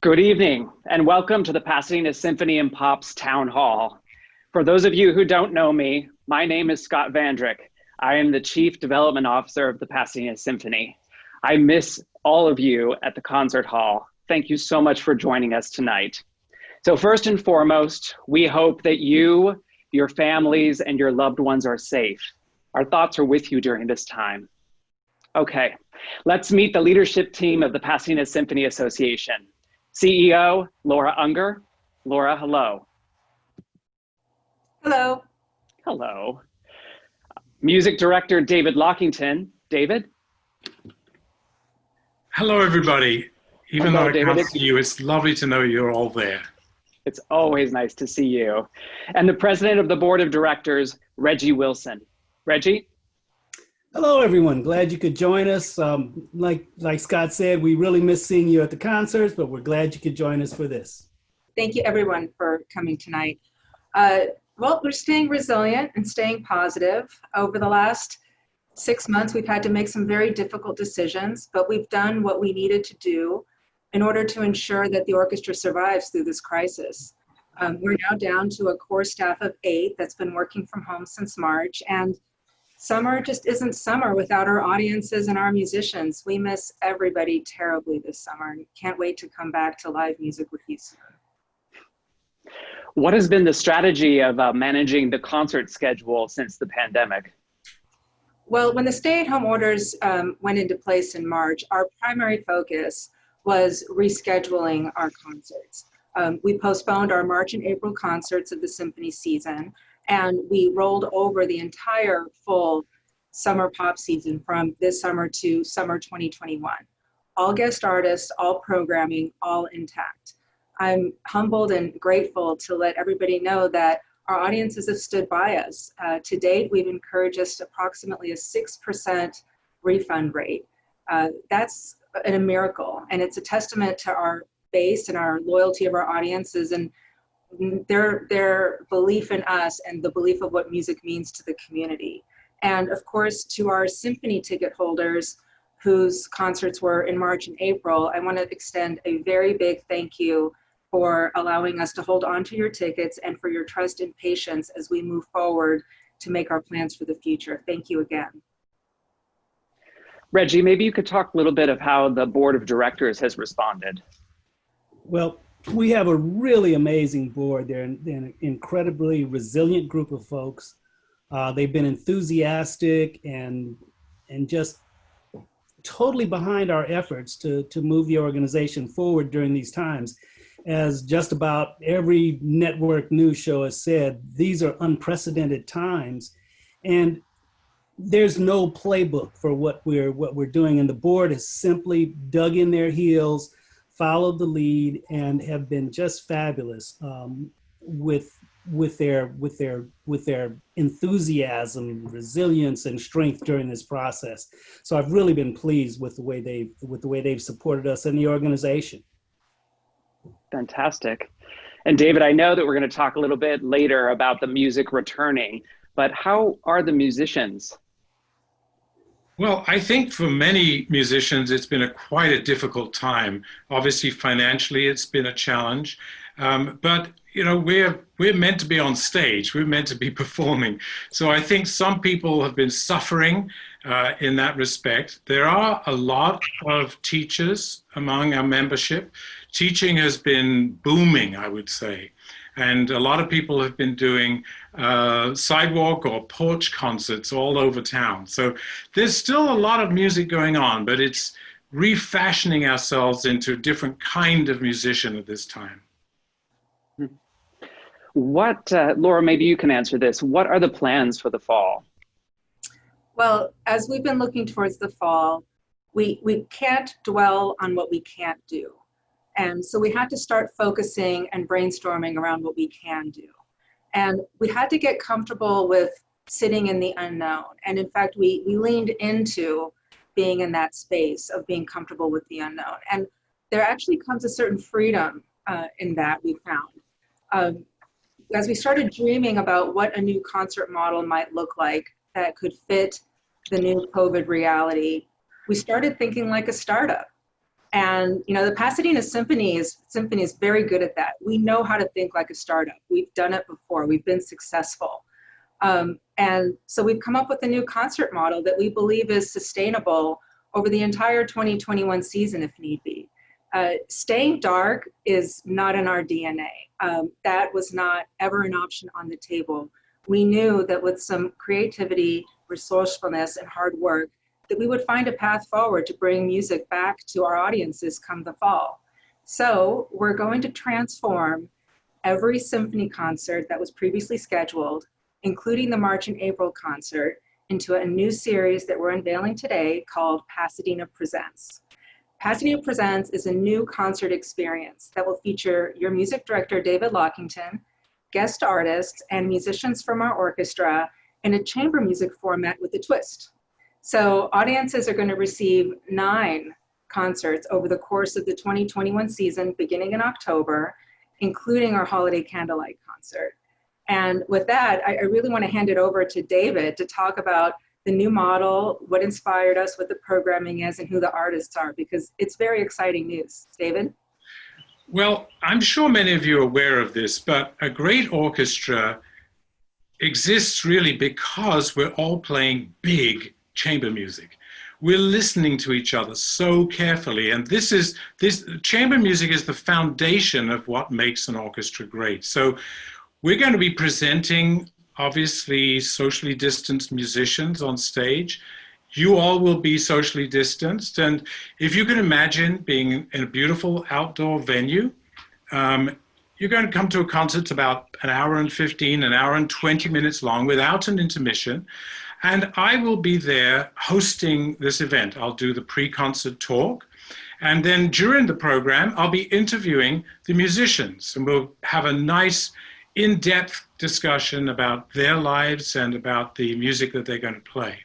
Good evening and welcome to the Pasadena Symphony and POPS Town Hall. For those of you who don't know me, my name is Scott Vandrick. I am the Chief Development Officer of the Pasadena Symphony. I miss all of you at the concert hall. Thank you so much for joining us tonight. So first and foremost, we hope that you, your families, and your loved ones are safe. Our thoughts are with you during this time. Okay, let's meet the leadership team of the Pasadena Symphony Association. CEO, Laura Unger. Laura, hello. Hello. Hello. Music Director, David Lockington. David? Hello, everybody. Even Hello, though I David. can't see you, it's lovely to know you're all there. It's always nice to see you. And the President of the Board of Directors, Reggie Wilson. Reggie? Hello, everyone. Glad you could join us. Like Scott said, we really miss seeing you at the concerts, but we're glad you could join us for this. Thank you, everyone, for coming tonight. Well, we're staying resilient and staying positive. Over the last 6 months, we've had to make some very difficult decisions, but we've done what we needed to do in order to ensure that the orchestra survives through this crisis. We're now down to a core staff of 8 that's been working from home since March, and summer just isn't summer without our audiences and our musicians. We miss everybody terribly this summer and can't wait to come back to live music with you soon. What has been the strategy of managing the concert schedule since the pandemic? Well, when the stay-at-home orders went into place in March, our primary focus was rescheduling our concerts. We postponed our March and April concerts of the symphony season, and we rolled over the entire full summer pop season from this summer to summer 2021. All guest artists, all programming, all intact. I'm humbled and grateful to let everybody know that our audiences have stood by us. To date, we've encouraged just approximately a 6% refund rate. That's a miracle, and it's a testament to our base and our loyalty of our audiences and their belief in us and the belief of what music means to the community. And of course, to our symphony ticket holders whose concerts were in March and April, I want to extend a very big thank you for allowing us to hold on to your tickets and for your trust and patience as we move forward to make our plans for the future. Thank you again. Reggie, maybe you could talk a little bit of how the board of directors has responded. Well, we have a really amazing board. They're an incredibly resilient group of folks. They've been enthusiastic and just totally behind our efforts to move the organization forward during these times. As just about every network news show has said, these are unprecedented times, and there's no playbook for what we're doing. And the board has simply dug in their heels, followed the lead, and have been just fabulous with their enthusiasm, resilience, and strength during this process. So I've really been pleased with the way they've supported us and the organization. Fantastic. And David, I know that we're going to talk a little bit later about the music returning, but how are the musicians? Well, I think for many musicians, it's been quite a difficult time. Obviously, financially, it's been a challenge. But you know, we're meant to be on stage. We're meant to be performing. So I think some people have been suffering in that respect. There are a lot of teachers among our membership. Teaching has been booming, I would say. And a lot of people have been doing sidewalk or porch concerts all over town. So there's still a lot of music going on, but it's refashioning ourselves into a different kind of musician at this time. What, Laura, maybe you can answer this. What are the plans for the fall? Well, as we've been looking towards the fall, we can't dwell on what we can't do. And so we had to start focusing and brainstorming around what we can do. And we had to get comfortable with sitting in the unknown. And in fact, we leaned into being in that space of being comfortable with the unknown. And there actually comes a certain freedom in that we found. As we started dreaming about what a new concert model might look like that could fit the new COVID reality, we started thinking like a startup. And, you know, the Pasadena Symphony is very good at that. We know how to think like a startup. We've done it before. We've been successful. And so we've come up with a new concert model that we believe is sustainable over the entire 2021 season if need be. Staying dark is not in our DNA. That was not ever an option on the table. We knew that with some creativity, resourcefulness, and hard work, that we would find a path forward to bring music back to our audiences come the fall. So we're going to transform every symphony concert that was previously scheduled, including the March and April concert, into a new series that we're unveiling today called Pasadena Presents. Pasadena Presents is a new concert experience that will feature your music director, David Lockington, guest artists, and musicians from our orchestra in a chamber music format with a twist. So audiences are going to receive 9 concerts over the course of the 2021 season, beginning in October, including our holiday candlelight concert. And with that, I really want to hand it over to David to talk about the new model, what inspired us, what the programming is, and who the artists are, because it's very exciting news. David? Well, I'm sure many of you are aware of this, but a great orchestra exists really because we're all playing big chamber music. We're listening to each other so carefully, and this chamber music is the foundation of what makes an orchestra great. So we're going to be presenting, obviously, socially distanced musicians on stage. You all will be socially distanced, and if you can imagine being in a beautiful outdoor venue, you're going to come to a concert about an hour and 15, an hour and 20 minutes long without an intermission. And I will be there hosting this event. I'll do the pre-concert talk. And then during the program, I'll be interviewing the musicians. And we'll have a nice in-depth discussion about their lives and about the music that they're going to play.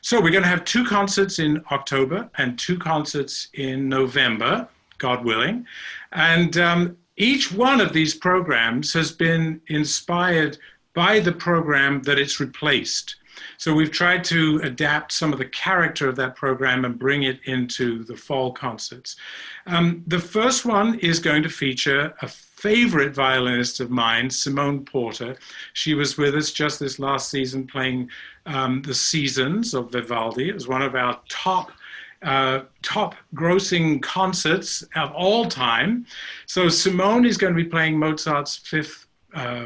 So we're going to have 2 concerts in October and 2 concerts in November, God willing. And each one of these programs has been inspired by the program that it's replaced. So we've tried to adapt some of the character of that program and bring it into the fall concerts. The first one is going to feature a favorite violinist of mine, Simone Porter. She was with us just this last season playing the Seasons of Vivaldi. It was one of our top grossing concerts of all time. So Simone is going to be playing Mozart's 5th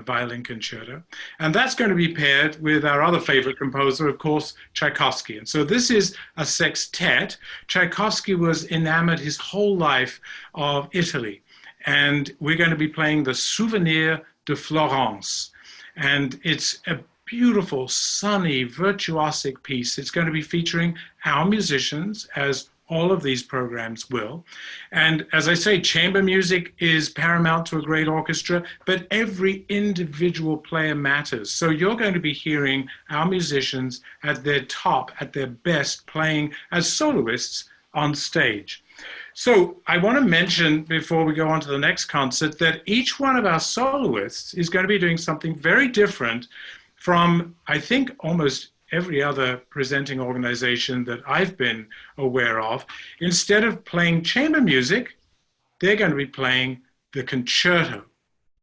violin concerto. And that's going to be paired with our other favorite composer, of course, Tchaikovsky. And so this is a sextet. Tchaikovsky was enamored his whole life of Italy. And we're going to be playing the Souvenir de Florence. And it's a beautiful, sunny, virtuosic piece. It's going to be featuring our musicians, as all of these programs will. And as I say, chamber music is paramount to a great orchestra, but every individual player matters. So you're going to be hearing our musicians at their top, at their best, playing as soloists on stage. So I want to mention, before we go on to the next concert, that each one of our soloists is going to be doing something very different from, I think, almost every other presenting organization that I've been aware of. Instead of playing chamber music, they're going to be playing the concerto.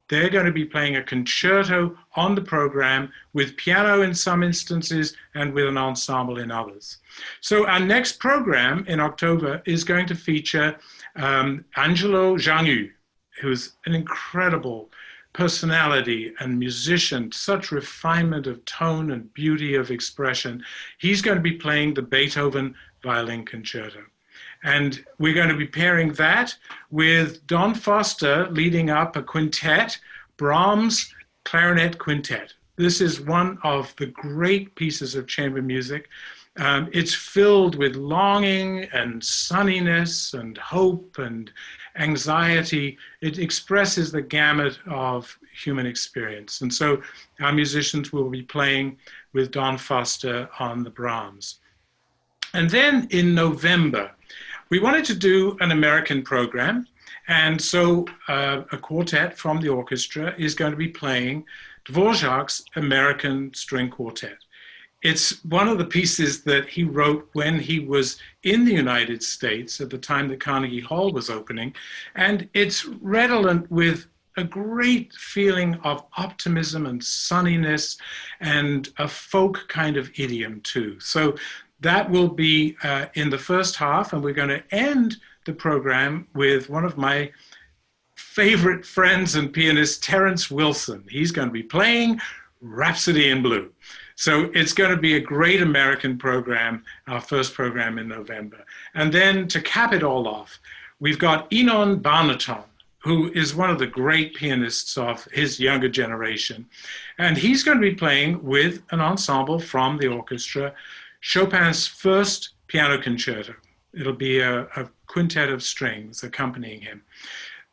They're going to be playing a concerto on the program with piano in some instances and with an ensemble in others. So our next program in October is going to feature Angelo Janu, who's an incredible personality and musician, such refinement of tone and beauty of expression. He's going to be playing the Beethoven Violin Concerto. And we're going to be pairing that with Don Foster leading up a quintet, Brahms Clarinet Quintet. This is one of the great pieces of chamber music. It's filled with longing and sunniness and hope and anxiety. It expresses the gamut of human experience. And so our musicians will be playing with Don Foster on the Brahms. And then in November, we wanted to do an American program. And so a quartet from the orchestra is going to be playing Dvorak's American String Quartet. It's one of the pieces that he wrote when he was in the United States at the time that Carnegie Hall was opening. And it's redolent with a great feeling of optimism and sunniness and a folk kind of idiom too. So that will be in the first half, and we're going to end the program with one of my favorite friends and pianist, Terence Wilson. He's going to be playing Rhapsody in Blue. So it's going to be a great American program, our first program in November. And then to cap it all off, we've got Enon Barnaton, who is one of the great pianists of his younger generation. And he's going to be playing with an ensemble from the orchestra, Chopin's first piano concerto. It'll be a quintet of strings accompanying him.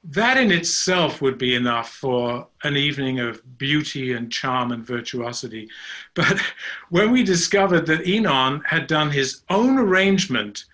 That in itself would be enough for an evening of beauty and charm and virtuosity. But when we discovered that Enon had done his own arrangement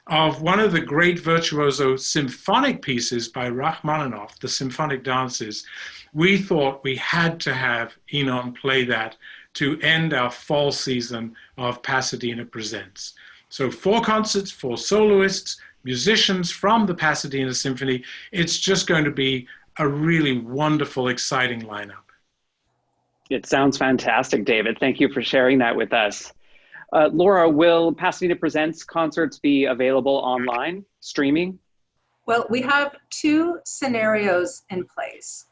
of one of the great virtuoso symphonic pieces by Rachmaninoff, the Symphonic Dances, we thought we had to have Enon play that to end our fall season of Pasadena Presents. So 4 concerts, 4 soloists, musicians from the Pasadena Symphony. It's just going to be a really wonderful, exciting lineup. It sounds fantastic, David. Thank you for sharing that with us. Laura, will Pasadena Presents concerts be available online, streaming? Well, we have 2 scenarios in place.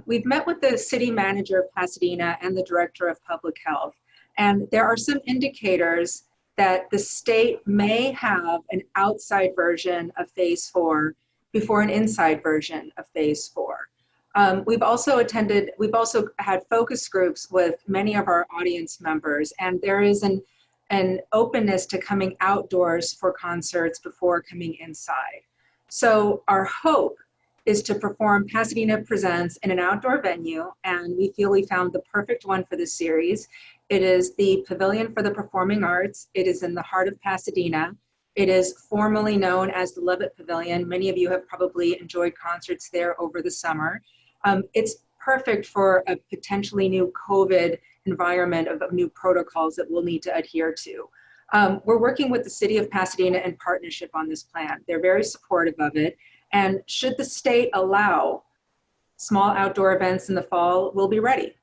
We've met with the city manager of Pasadena and the director of public health, and there are some indicators that the state may have an outside version of phase 4 before an inside version of phase 4. We've also had focus groups with many of our audience members, and there is an openness to coming outdoors for concerts before coming inside. So our hope is to perform Pasadena Presents in an outdoor venue, and we feel we found the perfect one for this series. It is the Pavilion for the Performing Arts. It is in the heart of Pasadena. It is formerly known as the Levitt Pavilion. Many of you have probably enjoyed concerts there over the summer. It's perfect for a potentially new COVID environment of new protocols that we'll need to adhere to. We're working with the city of Pasadena in partnership on this plan. They're very supportive of it. And should the state allow small outdoor events in the fall, we'll be ready.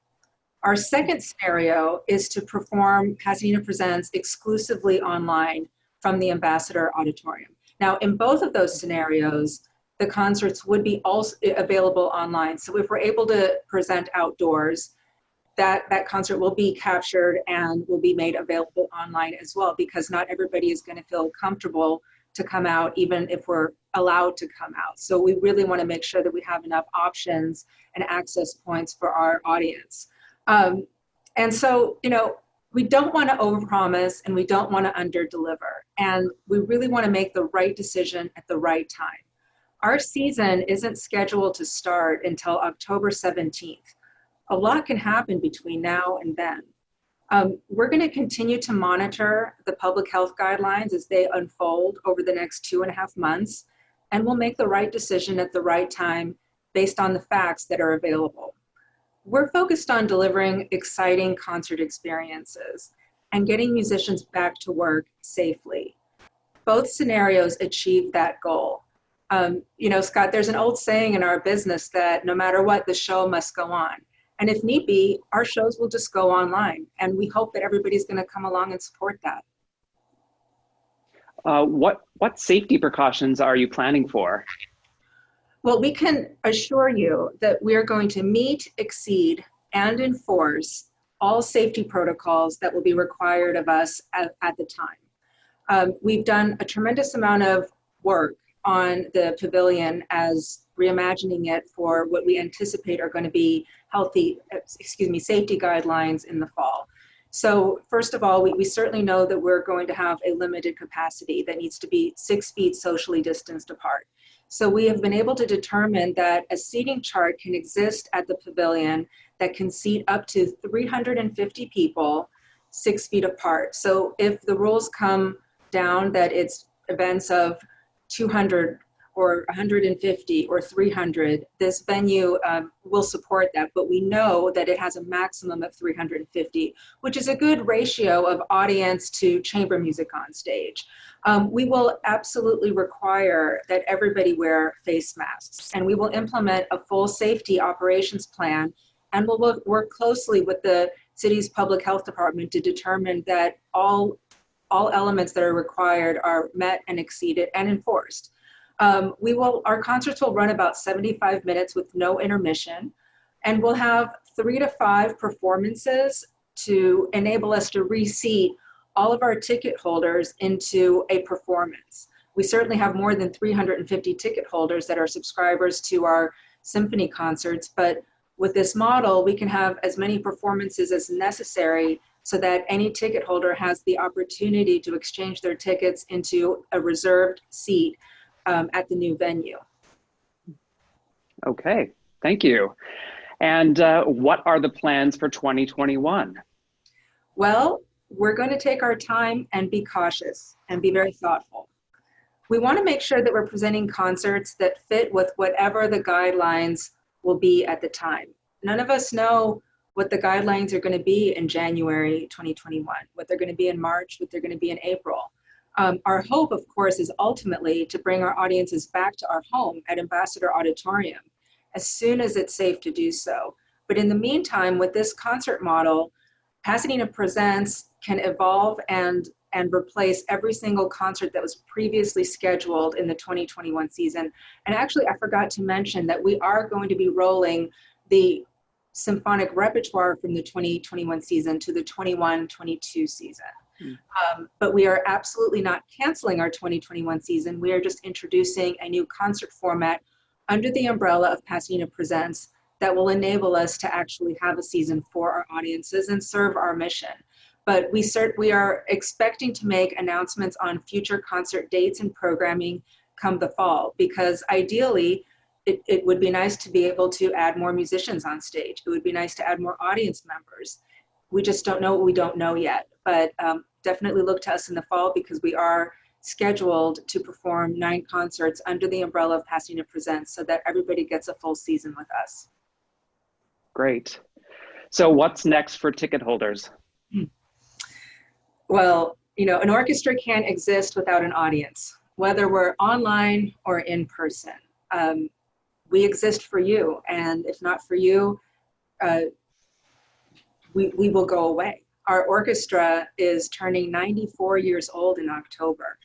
Our second scenario is to perform Pasadena Presents exclusively online from the Ambassador Auditorium. Now, in both of those scenarios, the concerts would be also available online. So if we're able to present outdoors, that concert will be captured and will be made available online as well, because not everybody is going to feel comfortable to come out, even if we're allowed to come out. So we really want to make sure that we have enough options and access points for our audience. And so, we don't want to overpromise and we don't want to underdeliver. And we really want to make the right decision at the right time. Our season isn't scheduled to start until October 17th. A lot can happen between now and then. We're going to continue to monitor the public health guidelines as they unfold over the next 2.5 months, and we'll make the right decision at the right time based on the facts that are available. We're focused on delivering exciting concert experiences and getting musicians back to work safely. Both scenarios achieve that goal. Scott, there's an old saying in our business that no matter what, the show must go on. And if need be, our shows will just go online. And we hope that everybody's going to come along and support that. What safety precautions are you planning for? Well, we can assure you that we are going to meet, exceed, and enforce all safety protocols that will be required of us at the time. We've done a tremendous amount of work on the pavilion as reimagining it for what we anticipate are going to be safety guidelines in the fall. So first of all, we certainly know that we're going to have a limited capacity that needs to be 6 feet socially distanced apart. So we have been able to determine that a seating chart can exist at the pavilion that can seat up to 350 people 6 feet apart. So if the rules come down that it's events of 200 or 150 or 300, this venue will support that, but we know that it has a maximum of 350, which is a good ratio of audience to chamber music on stage. We will absolutely require that everybody wear face masks, and we will implement a full safety operations plan, and we'll work closely with the city's public health department to determine that all elements that are required are met and exceeded and enforced. Our concerts will run about 75 minutes with no intermission, and we'll have 3 to 5 performances to enable us to reseat all of our ticket holders into a performance. We certainly have more than 350 ticket holders that are subscribers to our symphony concerts, but with this model, we can have as many performances as necessary so that any ticket holder has the opportunity to exchange their tickets into a reserved seat at the new venue. Okay, thank you. And what are the plans for 2021? Well, we're going to take our time and be cautious and be very thoughtful. We want to make sure that we're presenting concerts that fit with whatever the guidelines will be at the time. None of us know what the guidelines are going to be in January 2021, what they're going to be in March, what they're going to be in April. Our hope, of course, is ultimately to bring our audiences back to our home at Ambassador Auditorium as soon as it's safe to do so. But in the meantime, with this concert model, Pasadena Presents can evolve and replace every single concert that was previously scheduled in the 2021 season. And actually, I forgot to mention that we are going to be rolling the symphonic repertoire from the 2021 season to the 21-22 season. But we are absolutely not canceling our 2021 season. We are just introducing a new concert format under the umbrella of Pasadena Presents that will enable us to actually have a season for our audiences and serve our mission. But we are expecting to make announcements on future concert dates and programming come the fall, because ideally, it would be nice to be able to add more musicians on stage. It would be nice to add more audience members. We just don't know what we don't know yet, but definitely look to us in the fall, because we are scheduled to perform 9 concerts under the umbrella of Pasadena Presents so that everybody gets a full season with us. Great. So what's next for ticket holders? Well, an orchestra can't exist without an audience, whether we're online or in person. We exist for you, and if not for you, we will go away. Our orchestra is turning 94 years old in October,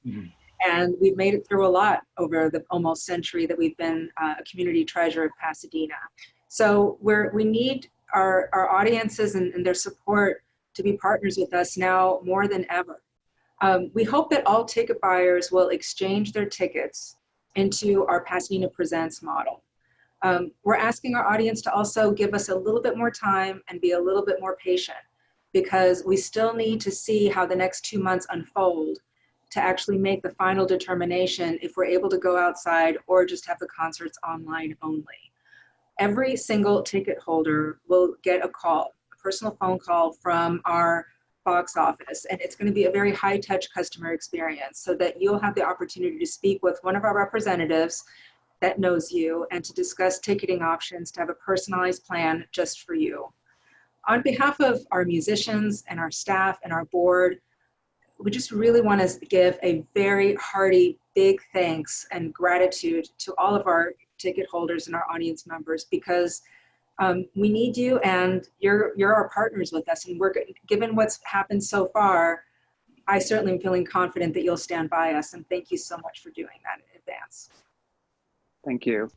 and we've made it through a lot over the almost century that we've been a community treasure of Pasadena. So we need our audiences and their support to be partners with us now more than ever. We hope that all ticket buyers will exchange their tickets into our Pasadena Presents model. We're asking our audience to also give us a little bit more time and be a little bit more patient, because we still need to see how the next 2 months unfold to actually make the final determination if we're able to go outside or just have the concerts online only. Every single ticket holder will get a call, a personal phone call from our box office, and it's going to be a very high-touch customer experience so that you'll have the opportunity to speak with one of our representatives that knows you and to discuss ticketing options to have a personalized plan just for you. On behalf of our musicians and our staff and our board, we just really want to give a very hearty, big thanks and gratitude to all of our ticket holders and our audience members, because we need you, and you're our partners with us. And given what's happened so far, I certainly am feeling confident that you'll stand by us. And thank you so much for doing that in advance. Thank you.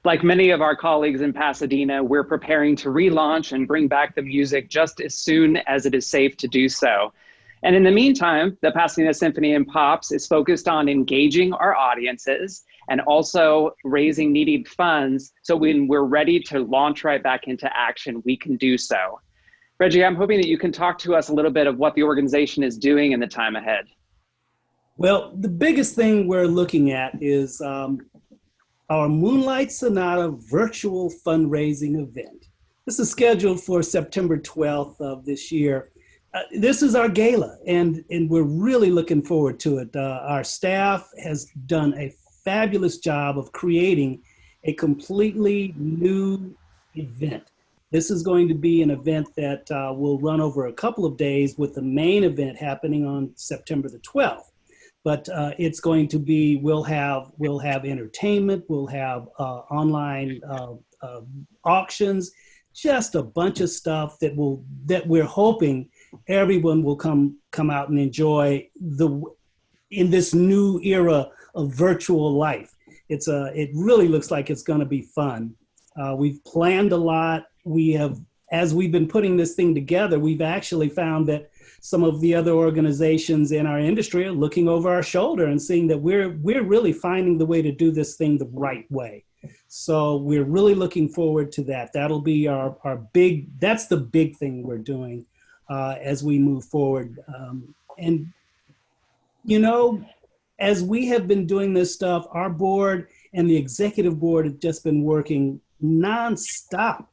Like many of our colleagues in Pasadena, we're preparing to relaunch and bring back the music just as soon as it is safe to do so. And in the meantime, the Pasadena Symphony and POPS is focused on engaging our audiences and also raising needed funds, so when we're ready to launch right back into action, we can do so. Reggie, I'm hoping that you can talk to us a little bit of what the organization is doing in the time ahead. Well, the biggest thing we're looking at is our Moonlight Sonata virtual fundraising event. This is scheduled for September 12th of this year. This is our gala, and we're really looking forward to it. Our staff has done a fabulous job of creating a completely new event. This is going to be an event that will run over a couple of days, with the main event happening on September the 12th. But it's going to be, we'll have entertainment, we'll have online auctions, just a bunch of stuff that we're hoping everyone will come out and enjoy in this new era of virtual life. It really looks like it's going to be fun. We've planned a lot. As we've been putting this thing together, we've actually found that some of the other organizations in our industry are looking over our shoulder and seeing that we're really finding the way to do this thing the right way. So we're really looking forward to that. That'll be that's the big thing we're doing as we move forward. And, you know, as we have been doing this stuff, our board and the executive board have just been working nonstop.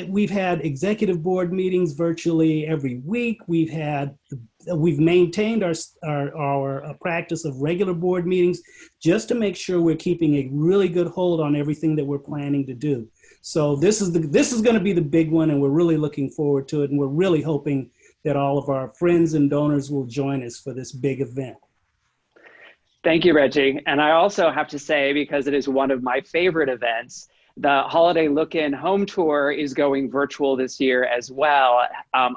We've had executive board meetings virtually every week. We've maintained our practice of regular board meetings just to make sure we're keeping a really good hold on everything that we're planning to do. So this is going to be the big one, and we're really looking forward to it. And we're really hoping that all of our friends and donors will join us for this big event. Thank you, Reggie. And I also have to say, because it is one of my favorite events, the Holiday Look-In Home Tour is going virtual this year as well,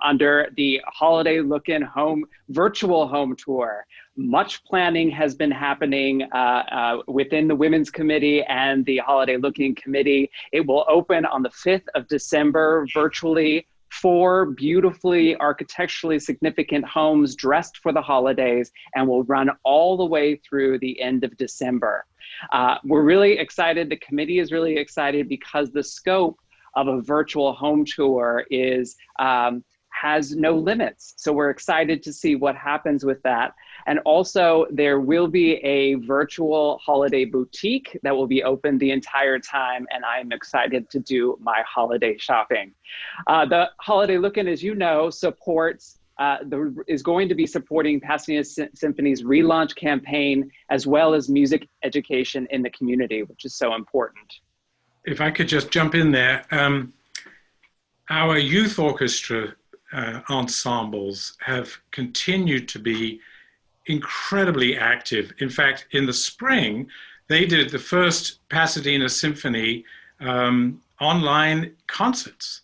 under the Holiday Look-In Home Virtual Home Tour. Much planning has been happening within the Women's Committee and the Holiday Look-In Committee. It will open on the 5th of December virtually. 4 beautifully architecturally significant homes dressed for the holidays, and will run all the way through the end of December. We're really excited. The committee is really excited because the scope of a virtual home tour has no limits. So we're excited to see what happens with that. And also there will be a virtual holiday boutique that will be open the entire time, and I'm excited to do my holiday shopping. The Holiday Look-In, as you know, is going to be supporting Pasadena Symphony's relaunch campaign, as well as music education in the community, which is so important. If I could just jump in there, our youth orchestra ensembles have continued to be incredibly active. In fact, in the spring, they did the first Pasadena Symphony online concerts.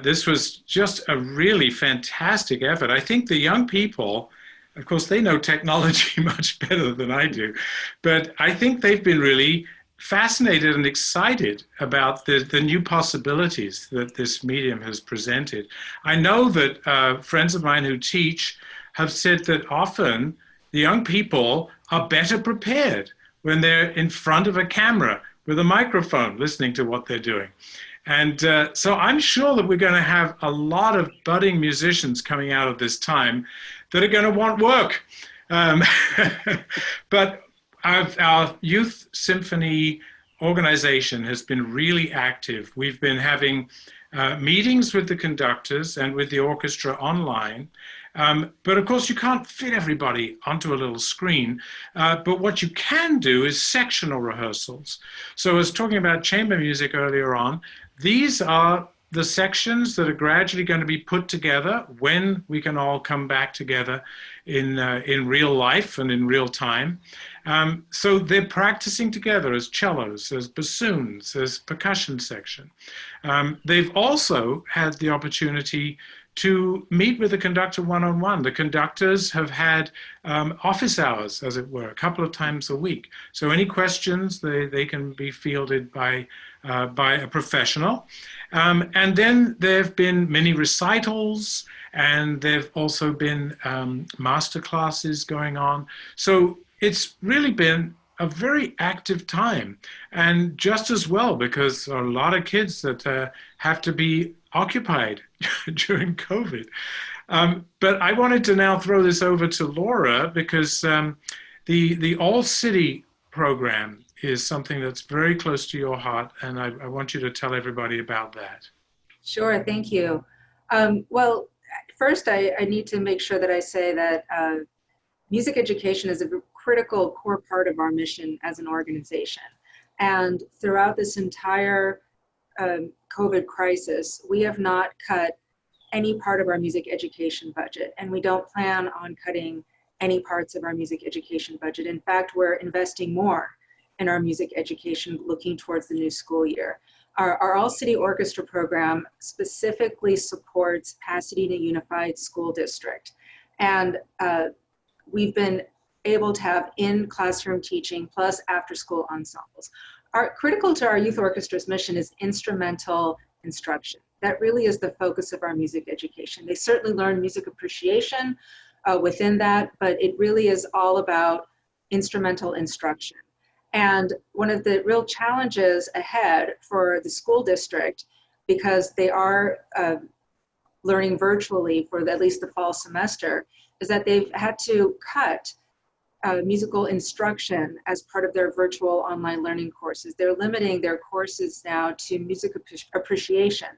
This was just a really fantastic effort. I think the young people, of course, they know technology much better than I do, but I think they've been really fascinated and excited about the new possibilities that this medium has presented. I know that friends of mine who teach have said that often the young people are better prepared when they're in front of a camera with a microphone listening to what they're doing. And so I'm sure that we're going to have a lot of budding musicians coming out of this time that are going to want work. But our youth symphony organization has been really active. We've been having meetings with the conductors and with the orchestra online. But of course, you can't fit everybody onto a little screen. But what you can do is sectional rehearsals. So I was talking about chamber music earlier on. These are the sections that are gradually going to be put together when we can all come back together in real life and in real time. So they're practicing together as cellos, as bassoons, as percussion section. They've also had the opportunity to meet with the conductor one-on-one. The conductors have had office hours, as it were, a couple of times a week. So any questions, they can be fielded by a professional. And then there have been many recitals, and there have also been master classes going on. So it's really been a very active time, and just as well, because there are a lot of kids that have to be occupied during COVID. But I wanted to now throw this over to Laura, because the All City program is something that's very close to your heart, and I want you to tell everybody about that. Sure, thank you. Well, first I need to make sure that I say that music education is a critical core part of our mission as an organization. And throughout this entire COVID crisis, we have not cut any part of our music education budget, and we don't plan on cutting any parts of our music education budget. In fact, we're investing more in our music education looking towards the new school year. Our All City Orchestra program specifically supports Pasadena Unified School District. And we've been able to have in-classroom teaching plus after-school ensembles. Critical to our youth orchestra's mission is instrumental instruction. That really is the focus of our music education. They certainly learn music appreciation within that, but it really is all about instrumental instruction. And one of the real challenges ahead for the school district, because they are learning virtually for at least the fall semester, is that they've had to cut musical instruction as part of their virtual online learning courses. They're limiting their courses now to music appreciation,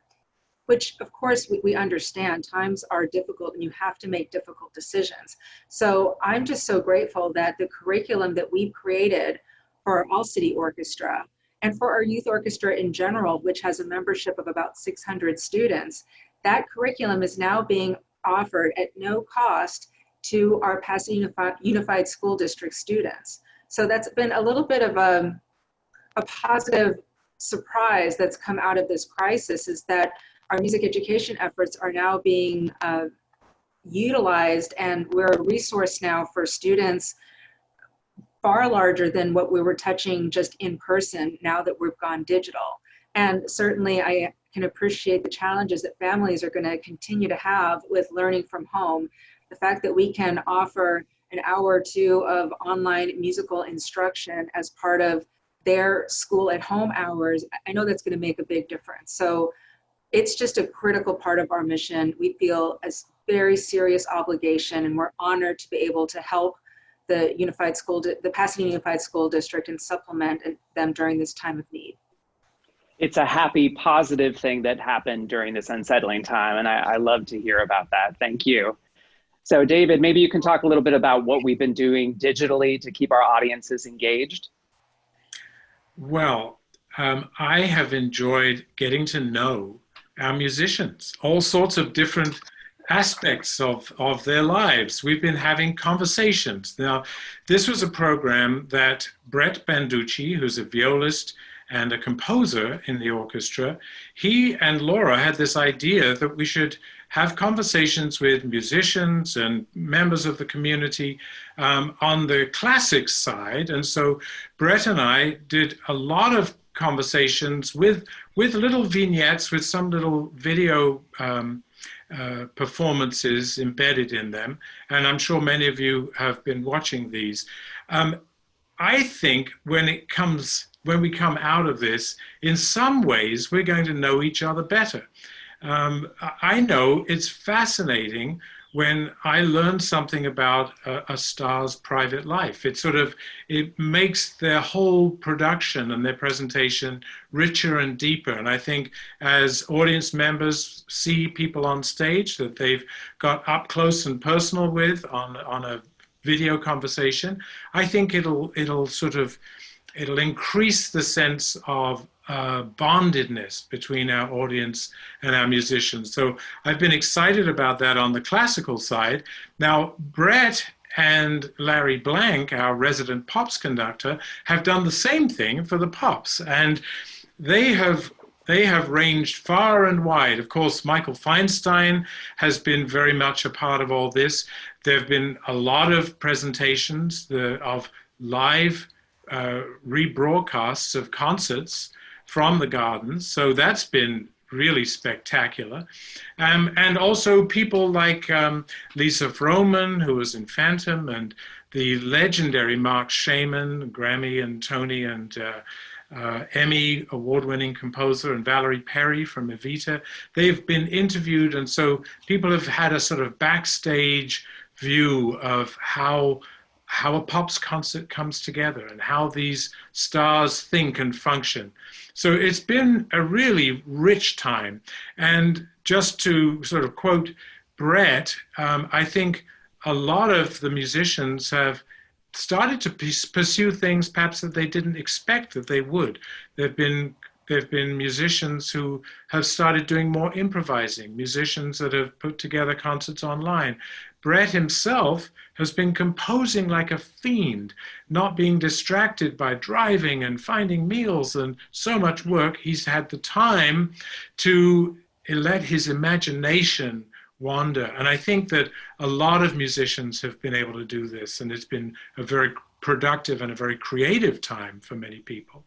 which of course we understand. Times are difficult and you have to make difficult decisions. So I'm just so grateful that the curriculum that we've created for our All City Orchestra and for our youth orchestra in general, which has a membership of about 600 students, that curriculum is now being offered at no cost to our Pasadena Unified School District students. So that's been a little bit of a positive surprise that's come out of this crisis, is that our music education efforts are now being utilized, and we're a resource now for students far larger than what we were touching just in person now that we've gone digital. And certainly I can appreciate the challenges that families are going to continue to have with learning from home. The fact that we can offer an hour or two of online musical instruction as part of their school at home hours, I know that's going to make a big difference. So it's just a critical part of our mission. We feel a very serious obligation, and we're honored to be able to help the Pasadena Unified School District and supplement them during this time of need. It's a happy, positive thing that happened during this unsettling time, and I love to hear about that. Thank you. So David, maybe you can talk a little bit about what we've been doing digitally to keep our audiences engaged. Well, I have enjoyed getting to know our musicians, all sorts of different aspects of their lives. We've been having conversations. Now, this was a program that Brett Banducci, who's a violist and a composer in the orchestra, he and Laura had this idea that we should have conversations with musicians and members of the community on the classics side. And so Brett and I did a lot of conversations with little vignettes, with some little video performances embedded in them. And I'm sure many of you have been watching these. I think when we come out of this, in some ways, we're going to know each other better. I know it's fascinating when I learn something about a star's private life. It makes their whole production and their presentation richer and deeper. And I think as audience members see people on stage that they've got up close and personal with on a video conversation, I think it'll increase the sense of bondedness between our audience and our musicians. So I've been excited about that on the classical side. Now, Brett and Larry Blank, our resident POPs conductor, have done the same thing for the POPs. And they have ranged far and wide. Of course, Michael Feinstein has been very much a part of all this. There have been a lot of presentations of live rebroadcasts of concerts from the gardens. So that's been really spectacular. And also people like Lisa Froman, who was in Phantom, and the legendary Mark Shaman, Grammy and Tony and Emmy award-winning composer, and Valerie Perry from Evita. They've been interviewed, and so people have had a sort of backstage view of how a POPs concert comes together and how these stars think and function. So it's been a really rich time. And just to sort of quote Brett, I think a lot of the musicians have started to pursue things perhaps that they didn't expect that they would. There've been musicians who have started doing more improvising, musicians that have put together concerts online. Brett himself has been composing like a fiend, not being distracted by driving and finding meals and so much work. He's had the time to let his imagination wander. And I think that a lot of musicians have been able to do this, and it's been a very productive and a very creative time for many people.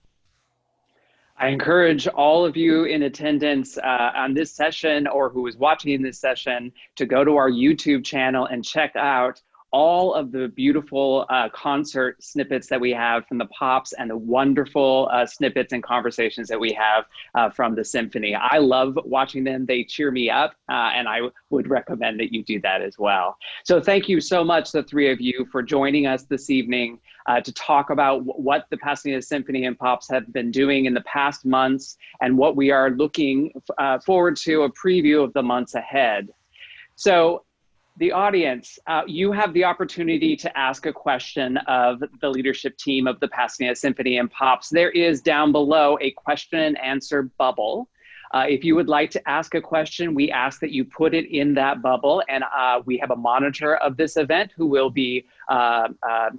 I encourage all of you in attendance on this session or who is watching this session to go to our YouTube channel and check out all of the beautiful concert snippets that we have from the POPs and the wonderful snippets and conversations that we have from the symphony. I love watching them. They cheer me up, and I would recommend that you do that as well. So thank you so much, the three of you, for joining us this evening to talk about what the Pasadena Symphony and POPs have been doing in the past months and what we are looking forward to, a preview of the months ahead. So the audience, you have the opportunity to ask a question of the leadership team of the Pasadena Symphony and POPs. There is down below a question and answer bubble. If you would like to ask a question, we ask that you put it in that bubble, and we have a monitor of this event who will be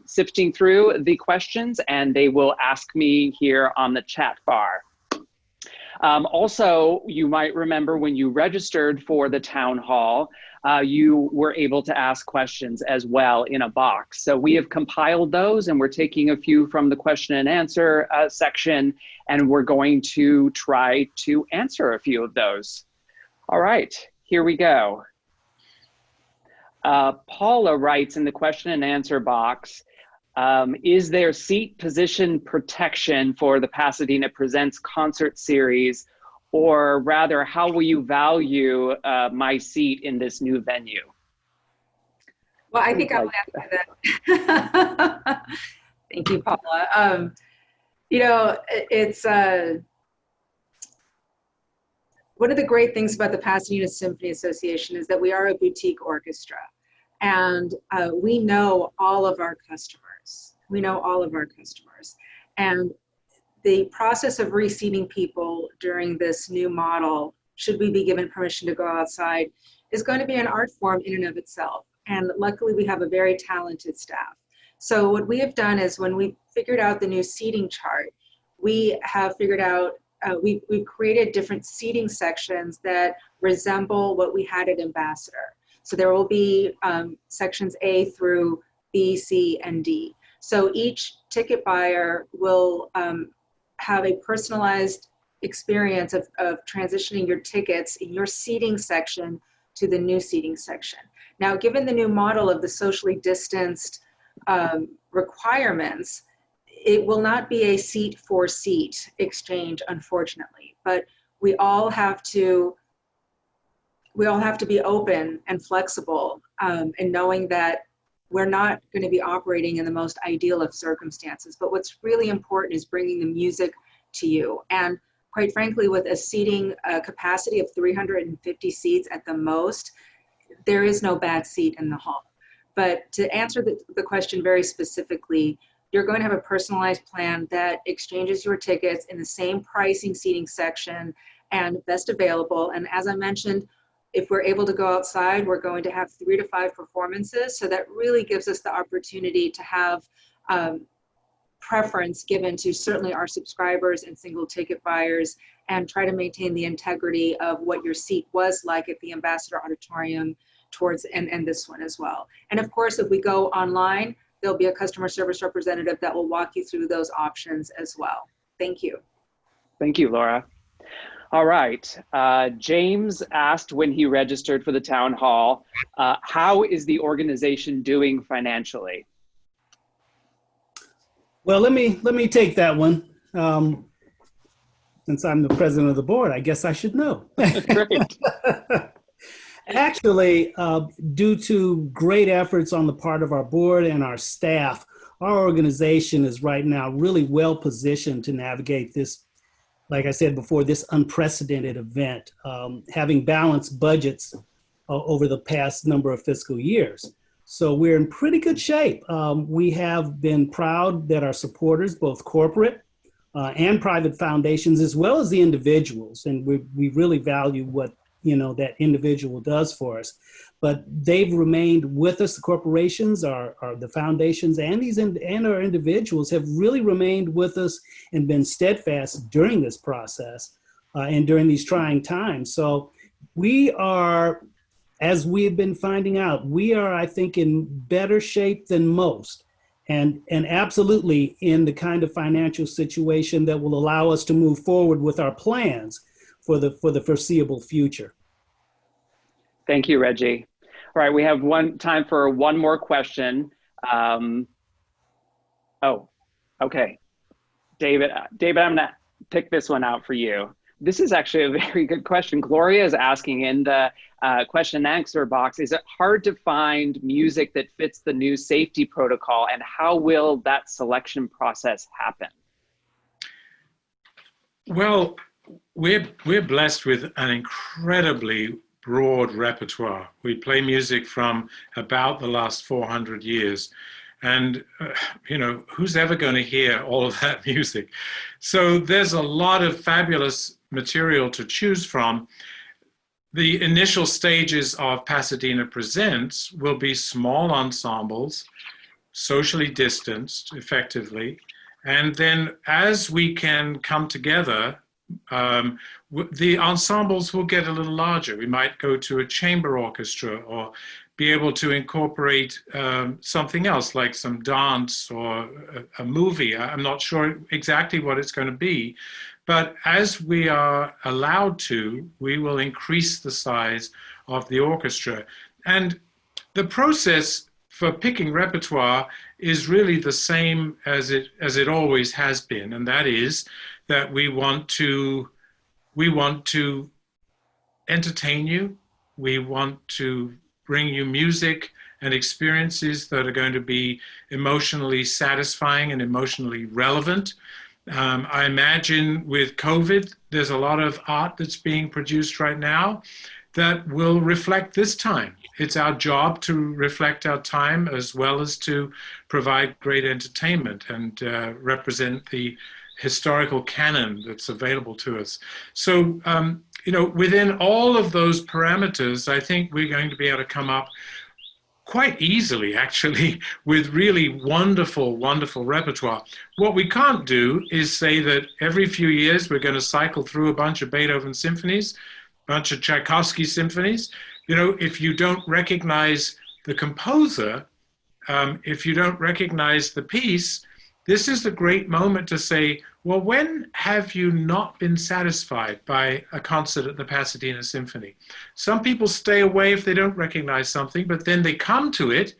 sifting through the questions, and they will ask me here on the chat bar. Also, you might remember when you registered for the town hall, you were able to ask questions as well in a box. So we have compiled those, and we're taking a few from the question and answer section, and we're going to try to answer a few of those. All right, here we go. Paula writes in the question and answer box, is there seat position protection for the Pasadena Presents concert series? Or rather, how will you value my seat in this new venue? Well, I think I'll answer that. Thank you, Paula. You know, it's one of the great things about the Pasadena Symphony Association is that we are a boutique orchestra, and we know all of our customers. We know all of our customers, and the process of reseating people during this new model, should we be given permission to go outside, is going to be an art form in and of itself. And luckily we have a very talented staff. So what we have done is when we figured out the new seating chart, we have figured out, we've created different seating sections that resemble what we had at Ambassador. So there will be sections A through B, C, and D. So each ticket buyer will have a personalized experience of transitioning your tickets in your seating section to the new seating section. Now, given the new model of the socially distanced requirements, it will not be a seat for seat exchange, unfortunately, but we all have to be open and flexible, and knowing that we're not going to be operating in the most ideal of circumstances. But what's really important is bringing the music to you. And quite frankly, with a seating capacity of 350 seats at the most, there is no bad seat in the hall. But to answer the question very specifically, you're going to have a personalized plan that exchanges your tickets in the same pricing seating section and best available. And as I mentioned, if we're able to go outside, we're going to have 3 to 5 performances. So that really gives us the opportunity to have preference given to certainly our subscribers and single ticket buyers, and try to maintain the integrity of what your seat was like at the Ambassador Auditorium towards, and this one as well. And of course, if we go online, there'll be a customer service representative that will walk you through those options as well. Thank you. Thank you, Laura. All right, James asked when he registered for the town hall, how is the organization doing financially? Well, let me take that one. Since I'm the president of the board, I guess I should know. Great. Actually, due to great efforts on the part of our board and our staff, our organization is right now really well positioned to navigate this, like I said before, this unprecedented event, having balanced budgets over the past number of fiscal years. So we're in pretty good shape. We have been proud that our supporters, both corporate and private foundations, as well as the individuals, and we really value what that individual does for us. But they've remained with us. The corporations, are the foundations, and our individuals have really remained with us and been steadfast during this process and during these trying times. So we are, as we've been finding out, we are, I think, in better shape than most, and absolutely in the kind of financial situation that will allow us to move forward with our plans for the foreseeable future. Thank you, Reggie. All right, we have time for one more question. Okay. David, I'm gonna pick this one out for you. This is actually a very good question. Gloria is asking in the question and answer box, is it hard to find music that fits the new safety protocol, and how will that selection process happen? Well, we're blessed with an incredibly broad repertoire. We play music from about the last 400 years. And, who's ever going to hear all of that music? So there's a lot of fabulous material to choose from. The initial stages of Pasadena Presents will be small ensembles, socially distanced effectively. And then as we can come together, the ensembles will get a little larger. We might go to a chamber orchestra or be able to incorporate something else like some dance or a movie. I'm not sure exactly what it's going to be, but as we are allowed to, we will increase the size of the orchestra. And the process for picking repertoire is really the same as it always has been, and that is that we want to entertain you. We want to bring you music and experiences that are going to be emotionally satisfying and emotionally relevant. I imagine with COVID, there's a lot of art that's being produced right now that will reflect this time. It's our job to reflect our time as well as to provide great entertainment and represent the historical canon that's available to us. So, within all of those parameters, I think we're going to be able to come up quite easily, actually, with really wonderful, wonderful repertoire. What we can't do is say that every few years we're going to cycle through a bunch of Beethoven symphonies, a bunch of Tchaikovsky symphonies. If you don't recognize the composer, if you don't recognize the piece, this is the great moment to say, well, when have you not been satisfied by a concert at the Pasadena Symphony? Some people stay away if they don't recognize something, but then they come to it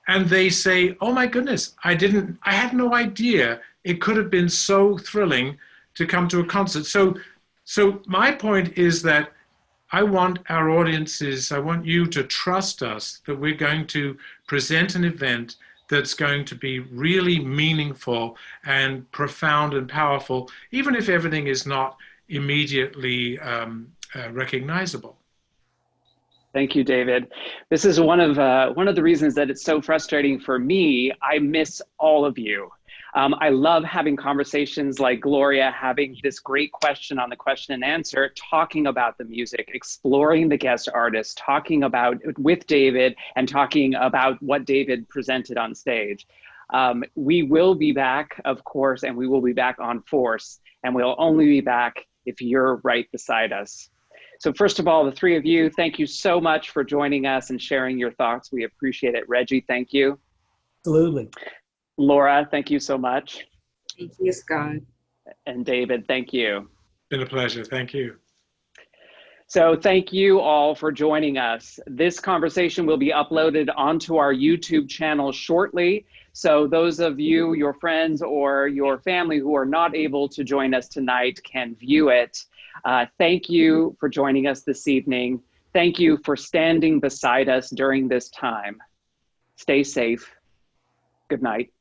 and they say, oh my goodness, I had no idea it could have been so thrilling to come to a concert. So my point is that I want our audiences, I want you to trust us that we're going to present an event that's going to be really meaningful and profound and powerful, even if everything is not immediately recognizable. Thank you, David. This is one of the reasons that it's so frustrating for me. I miss all of you. I love having conversations like Gloria having this great question on the question and answer, talking about the music, exploring the guest artists, talking about with David and talking about what David presented on stage. We will be back, of course, and we will be back on force, and we'll only be back if you're right beside us. So first of all, the three of you, thank you so much for joining us and sharing your thoughts. We appreciate it. Reggie, thank you. Absolutely. Laura, thank you so much. Thank you, Scott. And David, thank you. Been a pleasure. Thank you. So thank you all for joining us. This conversation will be uploaded onto our YouTube channel shortly. So those of you, your friends or your family who are not able to join us tonight can view it. Thank you for joining us this evening. Thank you for standing beside us during this time. Stay safe. Good night.